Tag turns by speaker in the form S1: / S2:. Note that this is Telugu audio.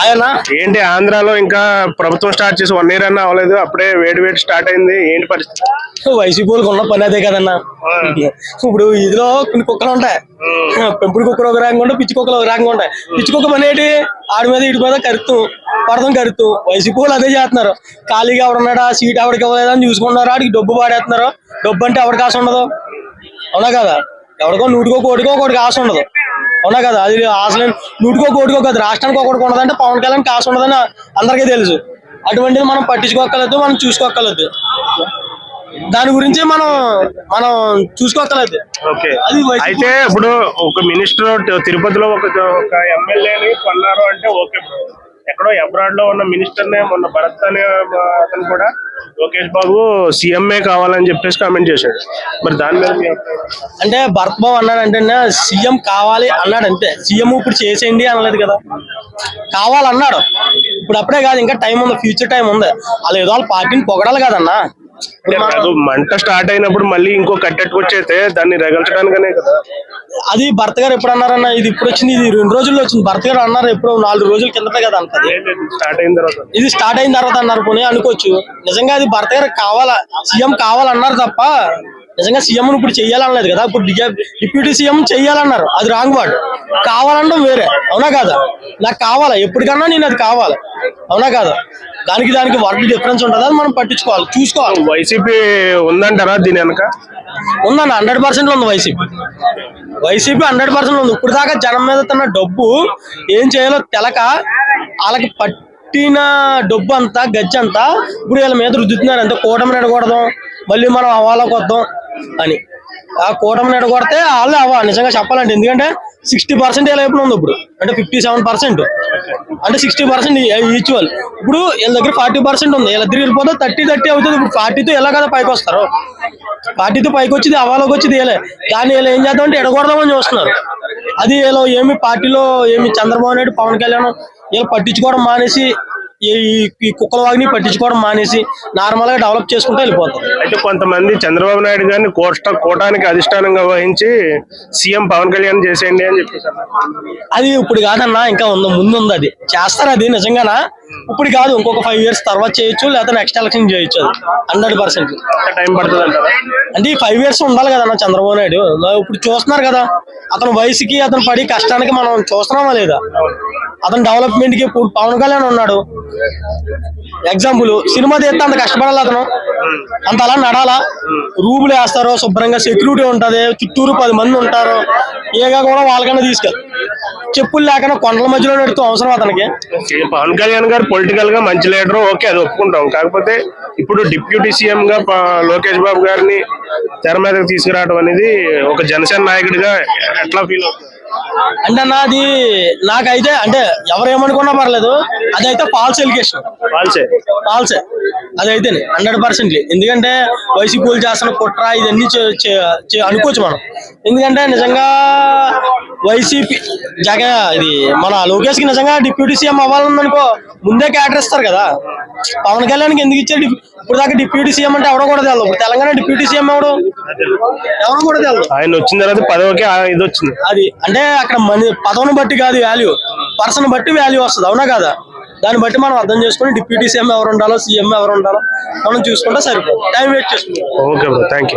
S1: ఆయన
S2: ఏంటి ఆంధ్రాలో ఇంకా ప్రభుత్వం స్టార్ట్ చేసి 1 year అన్నా అవ్వలేదు, అప్పుడే వేడి స్టార్ట్ అయింది, ఏంటి పరిస్థితి?
S1: వైసీపీలకు ఉన్న పని అదే కదన్నా. ఇప్పుడు ఇదిలో కొన్ని కుక్కలు ఉంటాయి, పెంపుడు కుక్కలు ఒక రకంగా ఉంటాయి, పిచ్చి కుక్కలు ఒక రకంగా ఉంటాయి. పిచ్చి కుక్క పని ఏంటి? ఆడి మీద ఇటు మీద కరుతూ వైసీపీ వాళ్ళు అదే చేస్తున్నారు. ఖాళీగా ఎవడున్నాడా, సీట్ ఎవరికి ఇవ్వలేదని చూసుకుంటున్నారు, ఆడికి డబ్బు పాడేస్తున్నారు. డబ్బు అంటే ఎవరికి ఆశ ఉండదు, అవునా కదా? ఎవరికో 100కో 1 కోటికి ఆశ ఉండదు, అవునా కదా? అది అసలు 100కో 1 కోటి కాదు, రాష్ట్రానికి 1 కోటి ఉండదంటే పవన్ కళ్యాణ్కి ఆశ ఉండదని అందరికీ తెలుసు. అటువంటిది మనం పట్టించుకోక్కర్లేదు, మనం చూసుకోక్కర్లేదు, దాని గురించి మనం చూసుకోక్కర్లేదు.
S2: అయితే ఇప్పుడు ఒక మినిస్టర్ తిరుపతిలో ఒక ఎమ్మెల్యేని కొన్నారు అంటే ఓకే బ్రో. ఎక్కడో అబ్రాడ్ లో ఉన్న మినిస్టర్ నే మొన్న భరత్ అనే అతను కూడా లోకేష్ బాబు సీఎంఏ కావాలని చెప్పేసి కామెంట్ చేశాడు. మరి దాని మీద
S1: అంటే భరత్ బాబు అన్నాడంటే సీఎం కావాలి అన్నాడు అంతే. సీఎం ఇప్పుడు చేసేయండి అనలేదు కదా, కావాలన్నాడు. ఇప్పుడు అప్పుడే కాదు, ఇంకా టైం ఉంది, ఫ్యూచర్ టైం ఉంది. వాళ్ళు ఏదో వాళ్ళ పార్టీని పొగడాలి కదన్నా.
S2: మంట స్టార్ట్ అయినప్పుడు మళ్ళీ ఇంకో కట్టెట్టుకొచ్చైతే దాన్ని రగల్చడానికనే కదా.
S1: అది భర్త గారు ఎప్పుడు అన్నారన్న, ఇది ఇప్పుడు వచ్చింది, ఇది 2 రోజుల్లో వచ్చింది. భర్త గారు అన్నారు ఎప్పుడు 4 రోజుల కిందటే కదా అంటది. ఇది స్టార్ట్ అయిన తర్వాత అన్నారు పోనీ అనుకోవచ్చు. నిజంగా అది భర్త గారు సీఎం కావాలన్నారు తప్ప నిజంగా సీఎం ఇప్పుడు చెయ్యాలనలేదు కదా. ఇప్పుడు డిప్యూటీ సీఎం చెయ్యాలన్నారు, అది రాంగ్ వర్డ్. కావాలనడం వేరే, అవునా కాదా? నాకు కావాలా, ఎప్పటికన్నా నేను అది కావాలి, అవునా కాదా? దానికి వర్క్ డిఫరెన్స్ ఉంటుంది, అది మనం పట్టించుకోవాలి, చూసుకోవాలి.
S2: వైసీపీ ఉందంటారా దీని వెనక?
S1: ఉందన్న, 100% ఉంది వైసీపీ 100% ఉంది. ఇప్పుడు దాకా జనం మీద తన డబ్బు ఏం చేయాలో తెలక వాళ్ళకి పట్టిన డబ్బు అంతా గజ్జంతా ఇప్పుడు వీళ్ళ మీద రుద్దుతున్నారు. అంతే, కూటమి నెడకూడదు, మళ్ళీ మనం అవ్వాలోకి వద్దాం అని. ఆ కూటమి నెడగొడితే వాళ్ళే నిజంగా చెప్పాలంటే. ఎందుకంటే 60% ఇలా వైపున ఉంది ఇప్పుడు, అంటే 57%, అంటే 60% ఈక్వల్. ఇప్పుడు వీళ్ళ దగ్గర 40% ఉంది, వీళ్ళ దగ్గర వెళ్ళిపోతే 30 అవుతుంది. ఇప్పుడు 40తో ఎలా కదా పైకి వస్తారు? 40తో పైకి వచ్చింది అవ్వాలోకి వచ్చింది వీళ్ళే. కానీ వీళ్ళు ఏం చేద్దామంటే ఎడగొడదామని చూస్తున్నారు. అది వీళ్ళు ఏమి పార్టీలో చంద్రబాబు నాయుడు, పవన్ కళ్యాణ్ వీళ్ళు పట్టించుకోవడం మానేసి, ఈ కుక్కల వాగిని పట్టించుకోవడం మానేసి నార్మల్ గా డెవలప్ చేసుకుంటూ వెళ్ళిపోతారు.
S2: అయితే కొంతమంది చంద్రబాబు నాయుడు గారిని కూటానికి అధిష్టానంగా వహించి సీఎం పవన్ కళ్యాణ్ చేసేయండి అని చెప్పేసి.
S1: అది ఇప్పుడు కాదన్నా, ఇంకా ముందు ఉంది, అది చేస్తారు. అది నిజంగానా ఇప్పుడు కాదు, ఇంకొక 5 years తర్వాత చేయొచ్చు, లేకపోతే నెక్స్ట్ ఎలక్షన్ చేయొచ్చు. అది 100%
S2: టైం పడుతుంది
S1: అంటే 5 years ఉండాలి కదన్నా చంద్రబాబు నాయుడు. ఇప్పుడు చూస్తున్నారు కదా, అతని వయసుకి అతను పడి కష్టానికి మనం చూస్తున్నామా లేదా? అతను డెవలప్మెంట్ కి పవన్ కళ్యాణ్ ఉన్నాడు. ఎగ్జాంపుల్, సినిమా తీస్తే అంత కష్టపడాలి అతను, అంత అలా నడాలా, రూములు వేస్తారు, శుభ్రంగా సెక్యూరిటీ ఉంటది, చుట్టూరు 10 మంది ఉంటారు. ఏగా కూడా వాళ్ళకన్నా తీసుకెళ్ళి చెప్పులు లేకుండా కొండల మధ్యలో నడుతూ అవసరం అతనికి.
S2: పవన్ కళ్యాణ్ గారు పొలిటికల్ గా మంచి లీడర్, ఓకే, అది ఒప్పుకుంటాం. కాకపోతే ఇప్పుడు డిప్యూటీ సీఎం గా లోకేష్ బాబు గారిని తెర మీదకి తీసుకురావడం అనేది ఒక జనసేన నాయకుడిగా ఎట్లా ఫీల్ అవుతుంది?
S1: అంటే అది నాకైతే, అంటే ఎవరేమనుకున్నా పర్లేదు, అదైతే ఫాల్స్ ఎలిగేషన్, ఫాల్సే అదైతే 100%. ఎందుకంటే వైసీపీలు చేస్తున్న కుట్ర ఇదన్నీ అనుకోవచ్చు మనం. ఎందుకంటే నిజంగా వైసీపీ ఇది మన లోకేష్ కి నిజంగా డిప్యూటీ సీఎం అవ్వాలనుకో ముందే క్యాడర్ ఇస్తారు కదా. పవన్ కళ్యాణ్కి ఎందుకు ఇచ్చాడు? ఇప్పుడు దాకా డిప్యూటీ సీఎం అంటే ఎవడో కూడా తెలియదు. ఇప్పుడు తెలంగాణ డిప్యూటీ సీఎం ఎవరు కూడా తెలియదు.
S2: ఆయన వచ్చిన తర్వాత పదవికి ఇది వచ్చింది.
S1: అది అంటే అక్కడ పదవిని బట్టి కాదు వాల్యూ, పర్సన్ బట్టి వాల్యూ వస్తుంది, అవునా కదా? దాన్ని బట్టి మనం అర్థం చేసుకుని డిప్యూటీ సీఎం ఎవరు ఉండాలో, సీఎం ఎవరు ఉండాలో మనం చూసుకుంటే సరిపోతుంది. టైం వేస్ట్ చేసుకుంటాం.
S2: Okay bro, thank you.